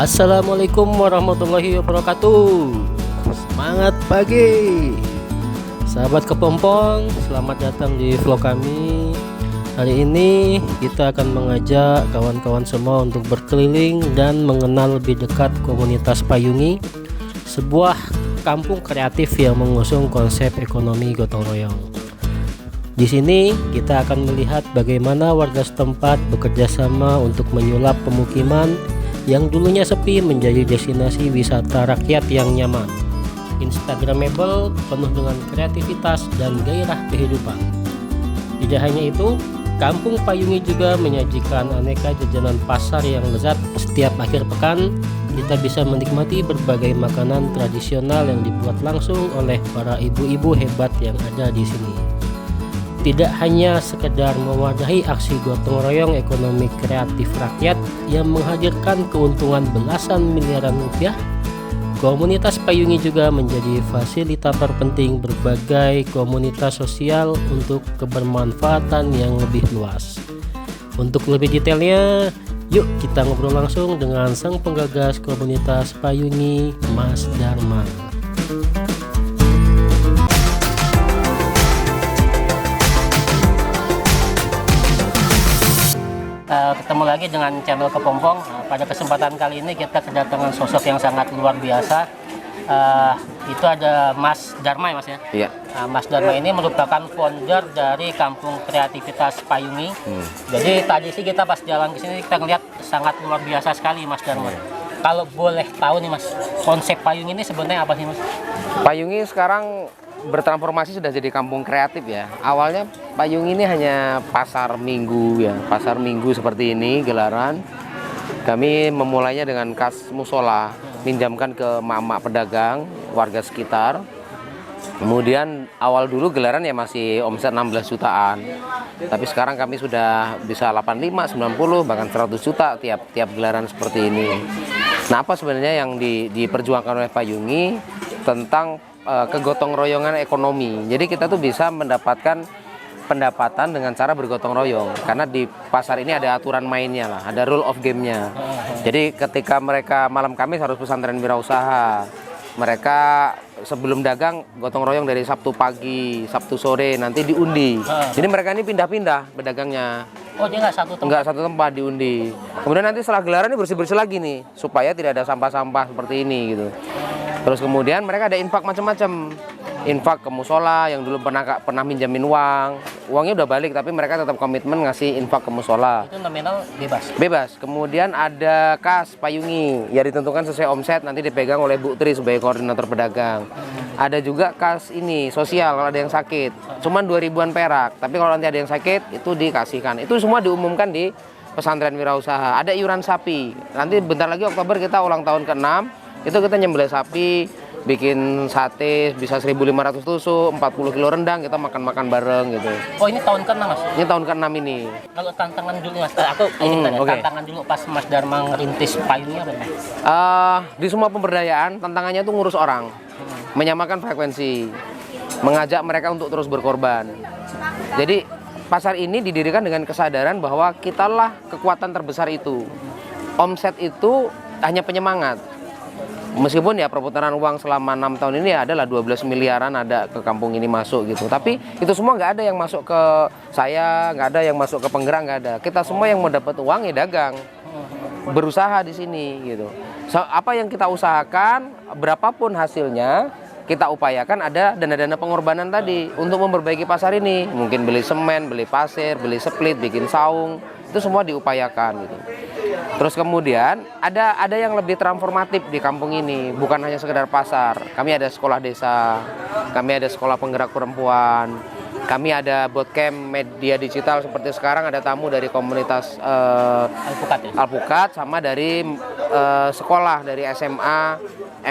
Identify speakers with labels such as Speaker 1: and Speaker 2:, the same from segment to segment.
Speaker 1: Assalamualaikum warahmatullahi wabarakatuh. Semangat pagi sahabat kepompong, selamat datang di vlog kami. Hari ini kita akan mengajak kawan-kawan semua untuk berkeliling dan mengenal lebih dekat komunitas Payungi, sebuah kampung kreatif yang mengusung konsep ekonomi gotong royong. Di sini kita akan melihat bagaimana warga setempat bekerja sama untuk menyulap pemukiman yang dulunya sepi menjadi destinasi wisata rakyat yang nyaman, instagramable, penuh dengan kreativitas dan gairah kehidupan. Tidak hanya itu, Kampung Payungi juga menyajikan aneka jajanan pasar yang lezat. Setiap akhir pekan kita bisa menikmati berbagai makanan tradisional yang dibuat langsung oleh para ibu-ibu hebat yang ada di sini. Tidak hanya sekedar mewadahi aksi gotong royong ekonomi kreatif rakyat yang menghadirkan keuntungan belasan miliaran rupiah, komunitas Payungi juga menjadi fasilitator penting berbagai komunitas sosial untuk kebermanfaatan yang lebih luas. Untuk lebih detailnya, yuk kita ngobrol langsung dengan sang penggagas komunitas Payungi, Mas Dharma. Ketemu lagi dengan channel Kepompong. Pada kesempatan kali ini kita kedatangan sosok yang sangat luar biasa. Itu ada Mas Dharma ya Mas ya?
Speaker 2: Iya.
Speaker 1: Mas Dharma ini merupakan founder dari Kampung Kreativitas Payungi. Jadi tadi sih kita pas jalan ke sini kita ngeliat sangat luar biasa sekali Mas Dharma. Kalau boleh tahu nih Mas, konsep Payungi ini sebenarnya apa sih Mas?
Speaker 2: Payungi sekarang bertransformasi sudah jadi kampung kreatif ya. Awalnya Payungi ini hanya pasar minggu ya, pasar minggu seperti ini gelaran. Kami memulainya dengan kas musola, pinjamkan ke mak-mak pedagang, warga sekitar. Kemudian awal dulu gelaran ya masih omset 16 jutaan. Tapi sekarang kami sudah bisa 85, 90, bahkan 100 juta tiap gelaran seperti ini. Nah, apa sebenarnya yang diperjuangkan oleh Payungi tentang kegotong royongan ekonomi. Jadi kita tuh bisa mendapatkan pendapatan dengan cara bergotong royong. Karena di pasar ini ada aturan mainnya lah, ada rule of game-nya. Jadi ketika mereka malam Kamis harus pesantren wirausaha. Mereka sebelum dagang gotong royong dari Sabtu pagi, Sabtu sore, nanti diundi. Jadi mereka ini pindah-pindah pedagangnya.
Speaker 1: Oh, dia nggak satu tempat?
Speaker 2: Nggak satu tempat, diundi. Kemudian nanti setelah gelaran ini bersih-bersih lagi nih, supaya tidak ada sampah-sampah seperti ini gitu. Terus kemudian mereka ada infak macam-macam. Infak ke musola yang dulu pernah minjamin uang. Uangnya udah balik tapi mereka tetap komitmen ngasih infak ke musola.
Speaker 1: Itu nominal bebas?
Speaker 2: Bebas. Kemudian ada kas Payungi, ya ditentukan sesuai omset, nanti dipegang oleh Bu Tri sebagai koordinator pedagang. Ada juga kas ini sosial kalau ada yang sakit, cuman 2.000-an perak. Tapi kalau nanti ada yang sakit itu dikasihkan. Itu semua diumumkan di pesantren wirausaha. Ada iuran sapi. Nanti bentar lagi Oktober kita ulang tahun ke-6, itu kita nyembelih sapi, bikin sate bisa 1.500 tusuk, 40 kilo rendang, kita makan-makan bareng gitu.
Speaker 1: Oh, ini tahun ke-6 Mas?
Speaker 2: Ini tahun ke-6 ini.
Speaker 1: Kalau tantangan dulu Mas, aku tantangan dulu pas Mas Dharma ngerintis Payungi apa Mas?
Speaker 2: Di semua pemberdayaan tantangannya itu ngurus orang, menyamakan frekuensi, mengajak mereka untuk terus berkorban. Jadi pasar ini didirikan dengan kesadaran bahwa kitalah kekuatan terbesar itu. Omset itu hanya penyemangat. Meskipun ya perputaran uang selama 6 tahun ini adalah 12 miliaran ada ke kampung ini masuk gitu. Tapi itu semua nggak ada yang masuk ke saya, nggak ada yang masuk ke penggerak, nggak ada. Kita semua yang mau dapat uang ya dagang, berusaha di sini gitu. Apa yang kita usahakan, berapapun hasilnya, kita upayakan ada dana-dana pengorbanan tadi untuk memperbaiki pasar ini. Mungkin beli semen, beli pasir, beli split, bikin saung, itu semua diupayakan gitu. Terus kemudian ada yang lebih transformatif di kampung ini, bukan hanya sekedar pasar. Kami ada sekolah desa, kami ada sekolah penggerak perempuan, kami ada bootcamp media digital seperti sekarang ada tamu dari komunitas Alpukat sama dari sekolah dari SMA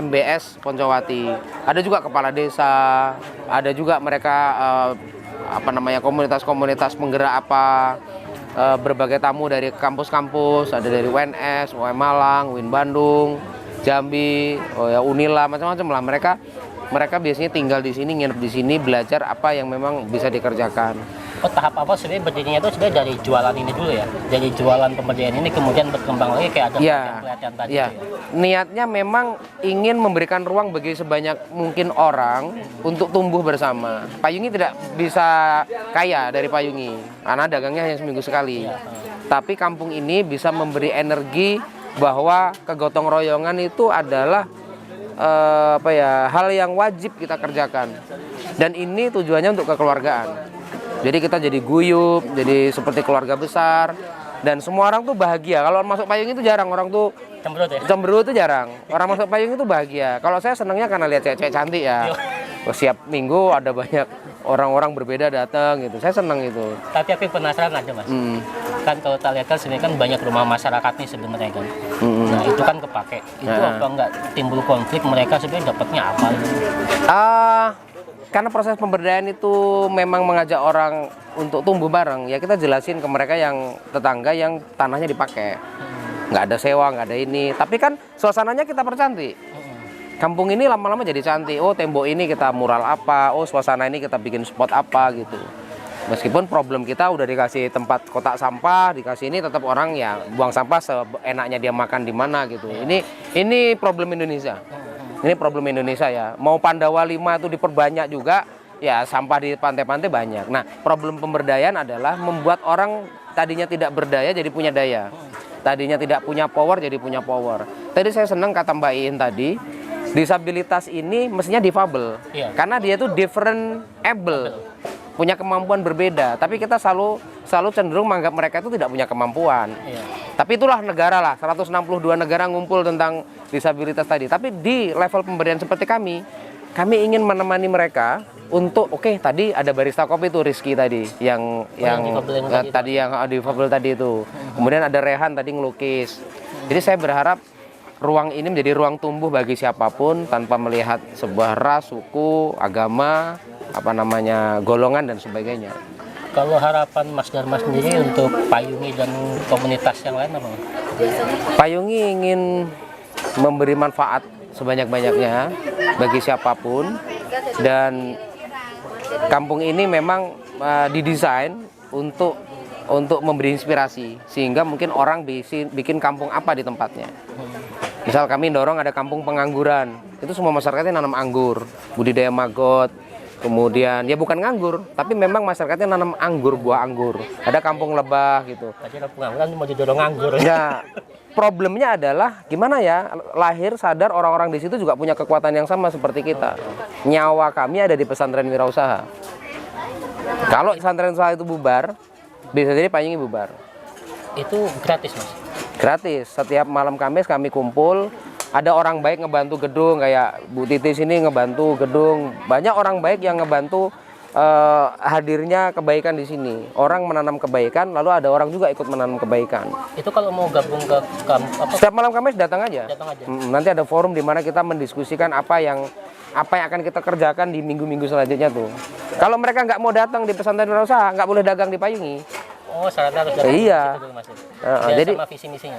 Speaker 2: MBS Poncowati. Ada juga kepala desa, ada juga mereka komunitas-komunitas penggerak berbagai tamu dari kampus-kampus, ada dari UNS, UM Malang, UIN Bandung, Jambi, Unila, macam-macam lah. Mereka biasanya tinggal di sini, nginep di sini, belajar apa yang memang bisa dikerjakan.
Speaker 1: Oh, tahap apa sebenarnya berdirinya itu sebenarnya dari jualan ini dulu ya, dari jualan pemberdayaan ini kemudian berkembang lagi kayak ada pelatihan tadi
Speaker 2: ya.
Speaker 1: itu ya.
Speaker 2: Niatnya memang ingin memberikan ruang bagi sebanyak mungkin orang untuk tumbuh bersama. Payungi tidak bisa kaya dari Payungi karena dagangnya hanya seminggu sekali. Tapi kampung ini bisa memberi energi bahwa kegotong royongan itu adalah hal yang wajib kita kerjakan. Dan ini tujuannya untuk kekeluargaan. Jadi kita jadi guyup, jadi seperti keluarga besar, dan semua orang tuh bahagia. Kalau masuk Payung itu jarang orang tuh
Speaker 1: Cemberut ya?
Speaker 2: Cemberut itu jarang. Orang masuk Payung itu bahagia. Kalau saya senangnya karena lihat cewek-cewek cantik ya. Setiap minggu ada banyak orang-orang berbeda datang gitu. Saya senang itu.
Speaker 1: Tapi aku penasaran aja mas. Kan kalau kita lihat kan sebenarnya kan banyak rumah masyarakat nih sebenarnya kan. Nah itu kan kepake. Itu apa enggak timbul konflik mereka sebenarnya dapatnya apa?
Speaker 2: Karena proses pemberdayaan itu memang mengajak orang untuk tumbuh bareng, ya kita jelasin ke mereka yang tetangga yang tanahnya dipakai. Nggak ada sewa, nggak ada ini. Tapi kan suasananya kita percantik. Kampung ini lama-lama jadi cantik. Oh tembok ini kita mural apa, oh suasana ini kita bikin spot apa gitu. Meskipun problem kita udah dikasih tempat kotak sampah, dikasih ini tetap orang ya buang sampah seenaknya dia makan di mana gitu. Ini problem Indonesia. Ini problem Indonesia ya. Mau Pandawa 5 itu diperbanyak juga, ya sampah di pantai-pantai banyak. Nah, problem pemberdayaan adalah membuat orang tadinya tidak berdaya jadi punya daya. Tadinya tidak punya power jadi punya power. Tadi saya senang kata Mbak Iin tadi, disabilitas ini mestinya difabel. Karena dia itu different able. Punya kemampuan berbeda, tapi kita selalu cenderung menganggap mereka itu tidak punya kemampuan. Tapi itulah negara lah, 162 negara ngumpul tentang disabilitas tadi. Tapi di level pemberdayaan seperti kami ingin menemani mereka untuk tadi ada barista kopi itu Rizky tadi yang difabel tadi itu. Kemudian ada Rehan tadi ngelukis. Jadi saya berharap ruang ini menjadi ruang tumbuh bagi siapapun tanpa melihat sebuah ras, suku, agama, golongan dan sebagainya.
Speaker 1: Kalau harapan Mas Dharma sendiri untuk Payungi dan komunitas yang lain apa?
Speaker 2: Payungi ingin memberi manfaat sebanyak-banyaknya bagi siapapun, dan kampung ini memang didesain untuk memberi inspirasi sehingga mungkin orang bisa bikin kampung apa di tempatnya. Misal kami dorong ada kampung pengangguran, itu semua masyarakatnya nanam anggur, budidaya maggot. Kemudian ya bukan nganggur, tapi memang masyarakatnya nanam anggur, buah anggur. Ada kampung lebah gitu.
Speaker 1: Tadi pengangguran mau didorong anggur.
Speaker 2: Ya, problemnya adalah gimana ya lahir sadar orang-orang di situ juga punya kekuatan yang sama seperti kita. Nyawa kami ada di pesantren wirausaha. Kalau pesantren wirausaha itu bubar, bisa jadi Payungi bubar.
Speaker 1: Itu gratis mas?
Speaker 2: Gratis. Setiap malam Kamis kami kumpul. Ada orang baik ngebantu gedung, kayak Bu Titi sini ngebantu gedung. Banyak orang baik yang ngebantu hadirnya kebaikan di sini. Orang menanam kebaikan, lalu ada orang juga ikut menanam kebaikan.
Speaker 1: Itu kalau mau gabung ke
Speaker 2: setiap malam Kamis datang aja.
Speaker 1: Datang aja.
Speaker 2: Nanti ada forum di mana kita mendiskusikan apa yang akan kita kerjakan di minggu-minggu selanjutnya tuh. Kalau mereka nggak mau datang di pesantren wirausaha, nggak boleh dagang di Payungi.
Speaker 1: Oh, syaratnya harus datang
Speaker 2: iya.
Speaker 1: Dulu, mas.
Speaker 2: Jadi
Speaker 1: sama visi misinya.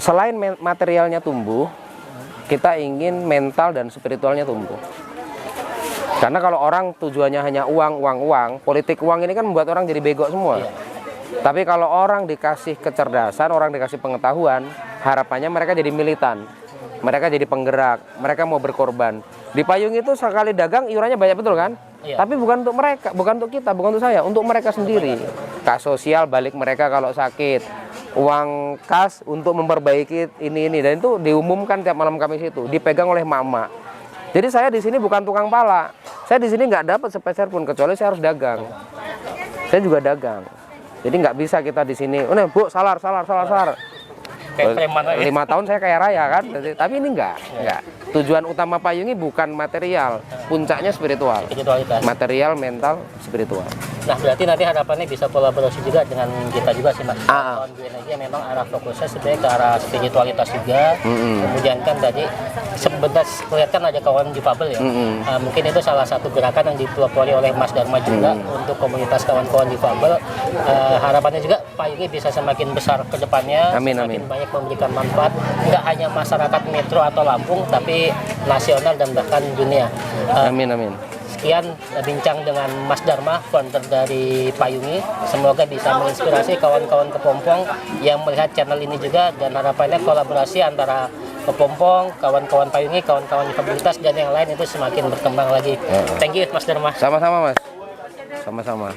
Speaker 2: Selain materialnya tumbuh, kita ingin mental dan spiritualnya tumbuh. Karena kalau orang tujuannya hanya uang, politik uang ini kan membuat orang jadi bego semua. Tapi kalau orang dikasih kecerdasan, orang dikasih pengetahuan, harapannya mereka jadi militan. Mereka jadi penggerak, mereka mau berkorban. Di Payung itu sekali dagang iurannya banyak betul kan? Tapi bukan untuk mereka, bukan untuk kita, bukan untuk saya, untuk mereka sendiri. Kas sosial balik mereka kalau sakit, uang kas untuk memperbaiki ini dan itu diumumkan tiap malam Kamis itu, dipegang oleh mama. Jadi saya di sini bukan tukang pala, saya di sini nggak dapat sepeser pun kecuali saya harus dagang. Saya juga dagang, jadi nggak bisa kita di sini. Oh, Bu, salar.
Speaker 1: Kayak
Speaker 2: 5 tahun saya kaya raya kan, tapi ini enggak. Tujuan utama Payungi bukan material, puncaknya spiritual. Material, mental, spiritual.
Speaker 1: Nah, berarti nanti harapannya bisa kolaborasi juga dengan kita juga sih mas. Kawan Bu Energi memang arah fokusnya sebenarnya ke arah spiritualitas juga. Kemudian kan tadi sebentar lihat kan ada kawan difabel ya. Mungkin itu salah satu gerakan yang dipelopori oleh Mas Dharma juga untuk komunitas kawan-kawan difabel. Harapannya juga Payungi bisa semakin besar ke depannya, semakin banyak memberikan manfaat nggak hanya masyarakat Metro atau Lampung, tapi nasional dan bahkan dunia.
Speaker 2: Amin.
Speaker 1: Sekian sekian bincang dengan Mas Dharma, founder dari Payungi. Semoga bisa menginspirasi kawan-kawan kepompong yang melihat channel ini juga, dan harapannya kolaborasi antara kepompong, kawan-kawan Payungi, kawan-kawan disabilitas dan yang lain itu semakin berkembang lagi. Thank you Mas Dharma.
Speaker 2: Sama-sama Mas. Sama-sama.